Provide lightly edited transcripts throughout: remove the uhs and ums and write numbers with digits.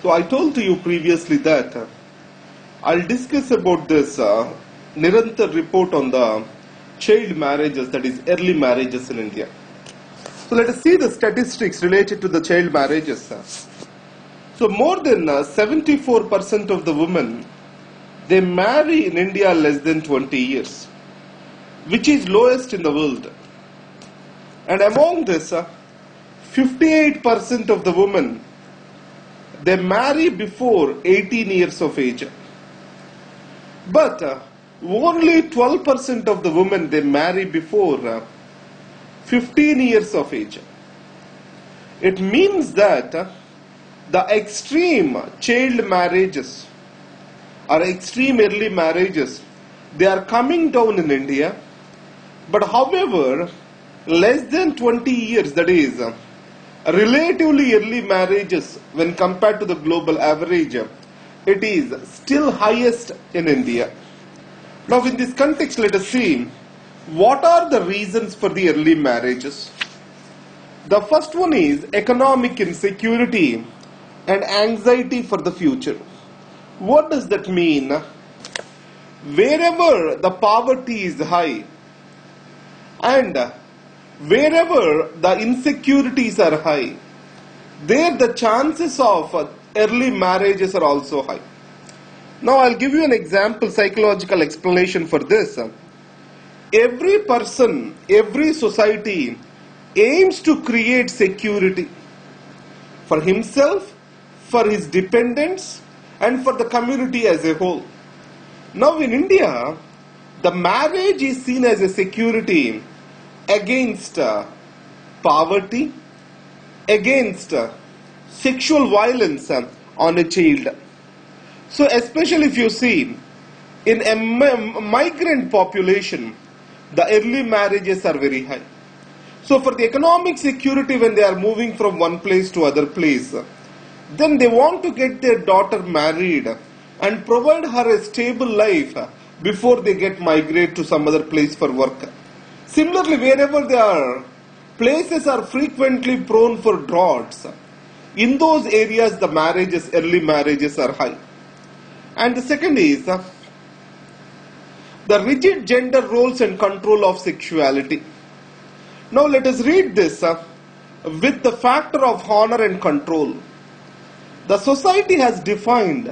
So I told to you previously that I'll discuss about this Nirantar report on the child marriages, that is early marriages in India. So let us see the statistics related to the child marriages. So more than 74% of the women, they marry in India less than 20 years, which is lowest in the world. And among this, 58% of the women, they marry before 18 years of age. But only 12% of the women, they marry before 15 years of age. It means that the extreme child marriages or extreme early marriages, they are coming down in India. But however, less than 20 years, that is relatively early marriages when compared to the global average, it is still highest in India. Now in this context, let us see what are the reasons for the early marriages. The first one is economic insecurity and anxiety for the future. What does that mean? Wherever the poverty is high and wherever the insecurities are high, there the chances of early marriages are also high. Now I'll give you an example, psychological explanation for this. Every person, every society aims to create security for himself, for his dependents, and for the community as a whole. Now in India, the marriage is seen as a security against poverty, against sexual violence on a child. So especially if you see in a migrant population, the early marriages are very high. So for the economic security, when they are moving from one place to other place, then they want to get their daughter married and provide her a stable life before they get migrate to some other place for work. Similarly, wherever they are, places are frequently prone for droughts. In those areas, the marriages, early marriages are high. And the second is the rigid gender roles and control of sexuality. Now let us read this with the factor of honor and control. The society has defined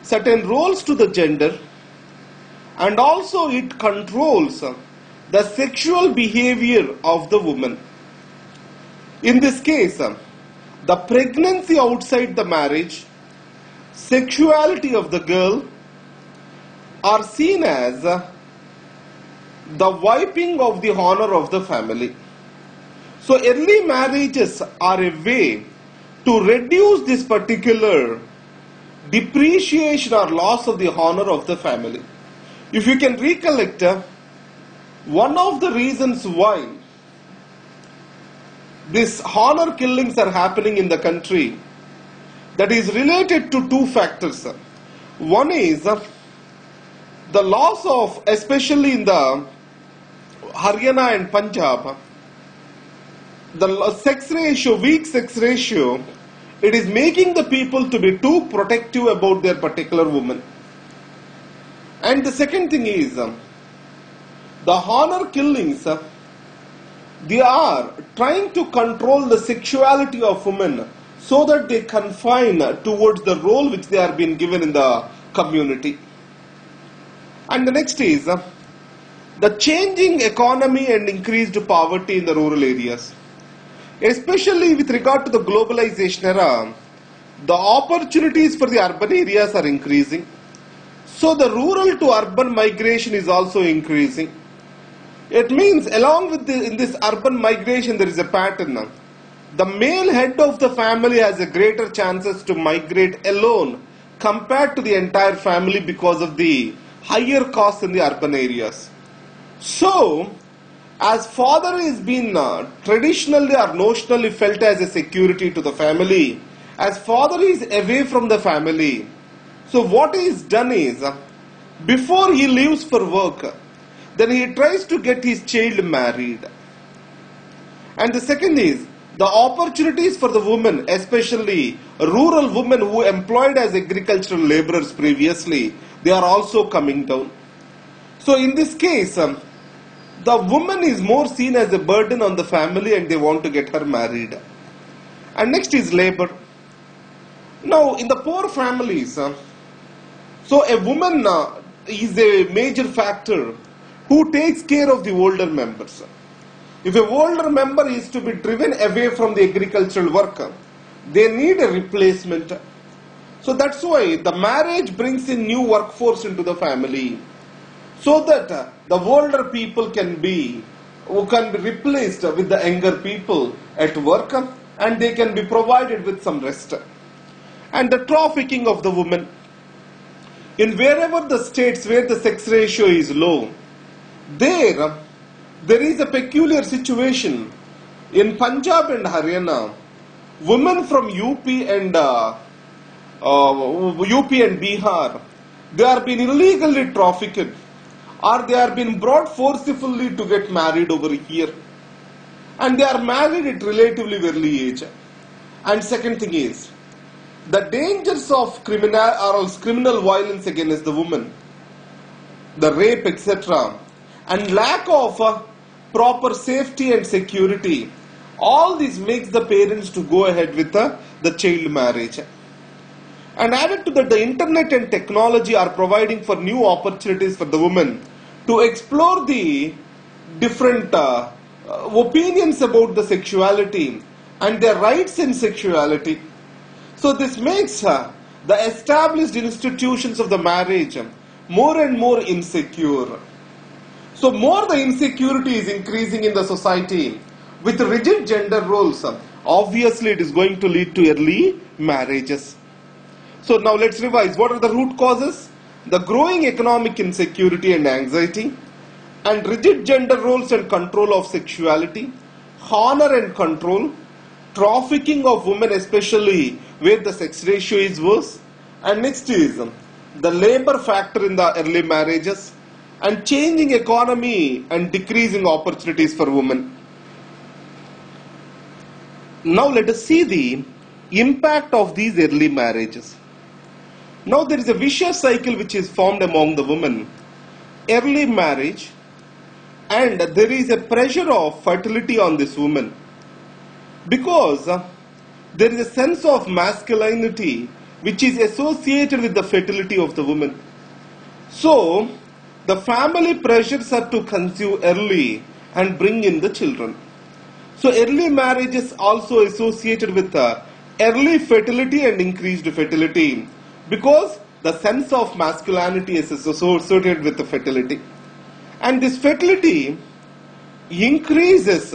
certain roles to the gender, and also it controls the sexual behavior of the woman. In this case, the pregnancy outside the marriage, sexuality of the girl are seen as the wiping of the honor of the family. So early marriages are a way to reduce this particular depreciation or loss of the honor of the family. If you can recollect, one of the reasons why these honor killings are happening in the country, that is related to two factors. One is the loss of, especially in the Haryana and Punjab, the sex ratio, weak sex ratio, it is making the people to be too protective about their particular woman. And the second thing is, the honor killings, they are trying to control the sexuality of women so that they confine towards the role which they are being given in the community. And the next is the changing economy and increased poverty in the rural areas. Especially with regard to the globalization era, the opportunities for the urban areas are increasing. So the rural to urban migration is also increasing. It means along with in this urban migration there is a pattern. The male head of the family has a greater chances to migrate alone compared to the entire family because of the higher costs in the urban areas. So, as father is been traditionally or notionally felt as a security to the family, as father is away from the family, so what is done is, before he leaves for work, then he tries to get his child married. And the second is, the opportunities for the women, especially rural women who employed as agricultural laborers previously, they are also coming down. So in this case, the woman is more seen as a burden on the family and they want to get her married. And next is labor. Now in the poor families, so a woman is a major factor who takes care of the older members. If an older member is to be driven away from the agricultural work, they need a replacement. So that's why the marriage brings in new workforce into the family, so that the older people can be replaced with the younger people at work, and they can be provided with some rest. And the trafficking of the women. In wherever the states where the sex ratio is low, there is a peculiar situation. In Punjab and Haryana, women from UP and Bihar, they are being illegally trafficked, or they are being brought forcibly to get married over here, and they are married at relatively early age. And second thing is the dangers of criminal violence against the woman, the rape, etc., and lack of proper safety and security. All this makes the parents to go ahead with the child marriage. And added to that, the internet and technology are providing for new opportunities for the women to explore the different opinions about the sexuality and their rights in sexuality. So this makes the established institutions of the marriage more and more insecure. So more the insecurity is increasing in the society with rigid gender roles, obviously it is going to lead to early marriages. So now let's revise. What are the root causes? The growing economic insecurity and anxiety, and rigid gender roles and control of sexuality, honor and control, trafficking of women, especially where the sex ratio is worse, and next is the labor factor in the early marriages, and changing economy and decreasing opportunities for women. Now let us see the impact of these early marriages. Now there is a vicious cycle which is formed among the women. Early marriage, and there is a pressure of fertility on this woman, because there is a sense of masculinity which is associated with the fertility of the woman. So the family pressures her to conceive early and bring in the children. So early marriage is also associated with early fertility and increased fertility, because the sense of masculinity is associated with the fertility. And this fertility increases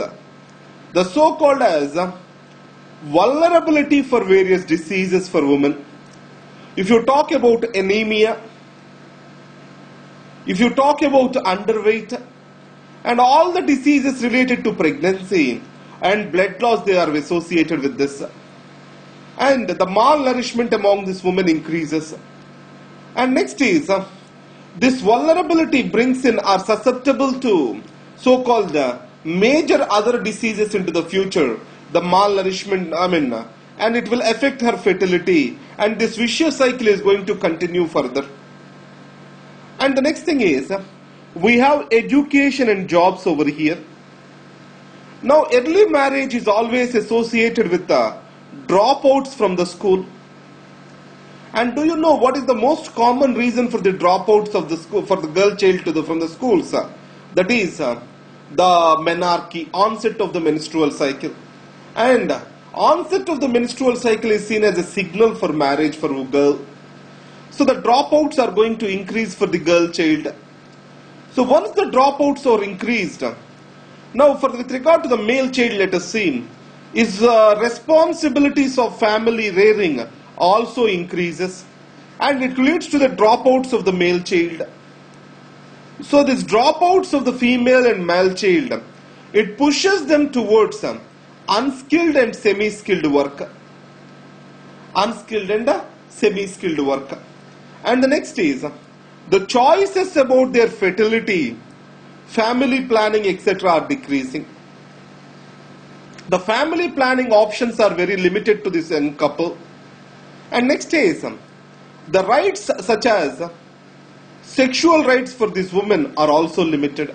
the so-called as vulnerability for various diseases for women. If you talk about anemia, if you talk about underweight, and all the diseases related to pregnancy and blood loss, they are associated with this. And the malnourishment among this woman increases. And next is this vulnerability brings in are susceptible to so-called major other diseases into the future. The malnourishment, and it will affect her fertility, and this vicious cycle is going to continue further. And the next thing is, we have education and jobs over here. Now early marriage is always associated with the dropouts from the school. And do you know what is the most common reason for the dropouts of the school, for the girl child from the schools? That is the menarche, onset of the menstrual cycle. And onset of the menstrual cycle is seen as a signal for marriage for a girl. So the dropouts are going to increase for the girl child. So once the dropouts are increased, now with regard to the male child, let us see, is responsibilities of family rearing also increases, and it leads to the dropouts of the male child. So these dropouts of the female and male child, it pushes them towards unskilled and semi-skilled work. Unskilled and semi-skilled work. And the next is the choices about their fertility, family planning, etc. are decreasing. The family planning options are very limited to this young couple. And next is the rights such as sexual rights for this woman are also limited.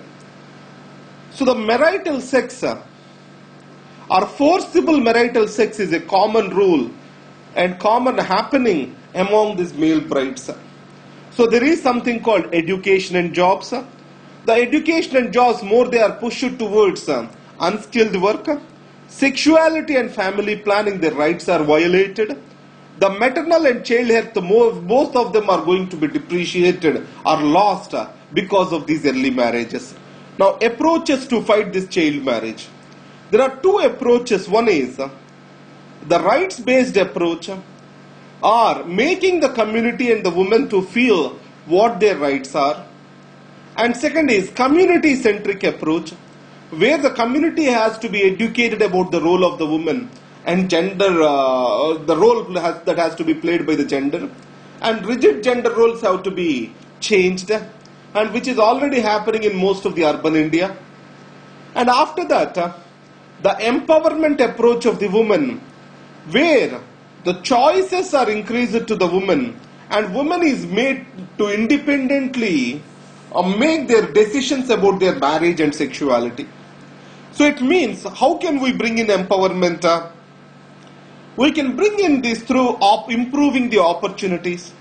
So the marital sex or forcible marital sex is a common rule and common happening among these male brides. So there is something called education and jobs. The education and jobs, more they are pushed towards unskilled work. Sexuality and family planning, their rights are violated. The maternal and child health, most of them are going to be depreciated or lost because of these early marriages. Now, approaches to fight this child marriage. There are two approaches. One is the rights-based approach, or making the community and the women to feel what their rights are. And second is community-centric approach, where the community has to be educated about the role of the woman and gender, the role that has to be played by the gender, and rigid gender roles have to be changed, and which is already happening in most of the urban India. And after that, the empowerment approach of the woman, where the choices are increased to the woman and woman is made to independently make their decisions about their marriage and sexuality. So it means, how can we bring in empowerment? We can bring in this through improving the opportunities.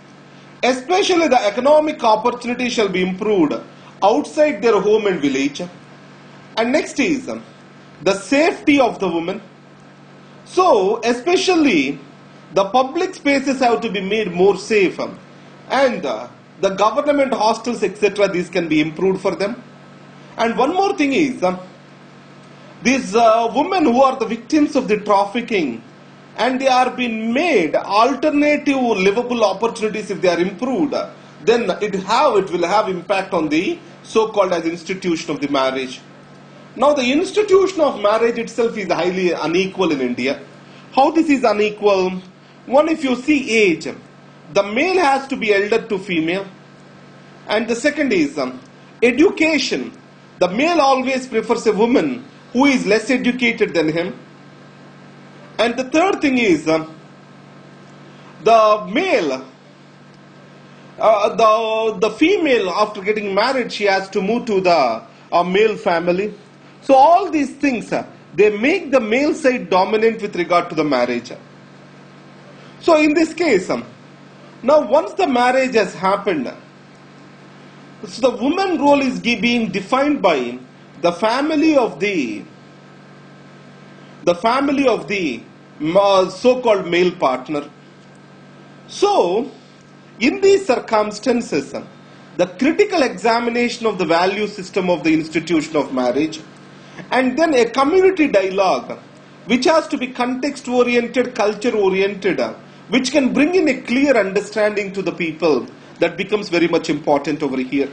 Especially the economic opportunities shall be improved outside their home and village. And next is the safety of the woman. So especially the public spaces have to be made more safe, and the government hostels, etc., these can be improved for them. And one more thing is, these women who are the victims of the trafficking, and they are being made alternative livable opportunities, if they are improved, then it will have impact on the so-called as institution of the marriage. Now the institution of marriage itself is highly unequal in India. How this is unequal? One, if you see age, the male has to be elder to female. And the second is education. The male always prefers a woman who is less educated than him. And the third thing is the male, the female, after getting married, she has to move to the male family. So all these things, they make the male side dominant with regard to the marriage. So in this case, now once the marriage has happened, so the woman role is being defined by the family of the so-called male partner. So in these circumstances, the critical examination of the value system of the institution of marriage, and then a community dialogue which has to be context oriented, culture oriented, which can bring in a clear understanding to the people, that becomes very much important over here.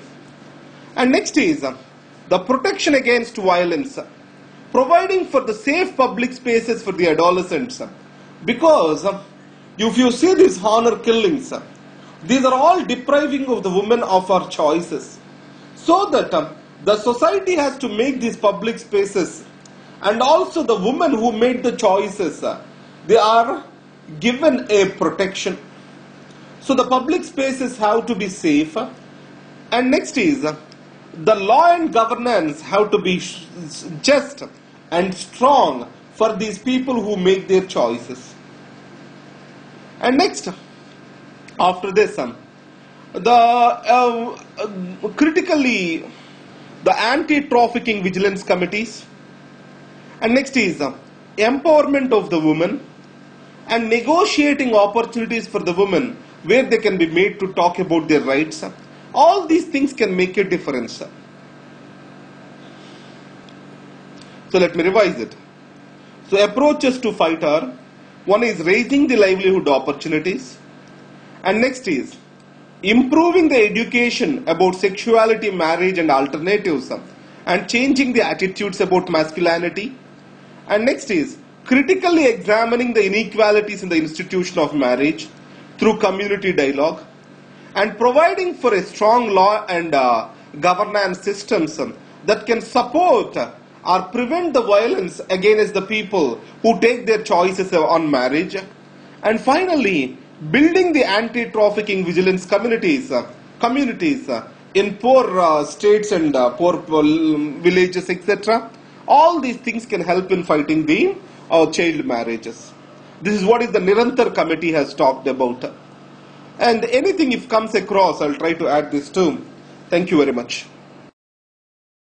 And next is the protection against violence, providing for the safe public spaces for the adolescents. Because if you see these honor killings, these are all depriving of the women of her choices. So that the society has to make these public spaces, and also the women who made the choices, they are given a protection. So the public spaces have to be safe. And next is the law and governance have to be just and strong for these people who make their choices. And next, after this, critically, the anti-trafficking vigilance committees. And next is empowerment of the woman and negotiating opportunities for the women where they can be made to talk about their rights. All these things can make a difference. So let me revise it. So approaches to fight are, one is raising the livelihood opportunities, and next is improving the education about sexuality, marriage and alternatives, and changing the attitudes about masculinity. And next is critically examining the inequalities in the institution of marriage through community dialogue, and providing for a strong law and governance systems that can support or prevent the violence against the people who take their choices on marriage. And finally, building the anti-trafficking vigilance communities in poor states and poor villages, etc. All these things can help in fighting the child marriages. This is what is the Nirantar committee has talked about. And anything if comes across, I'll try to add this too. Thank you very much.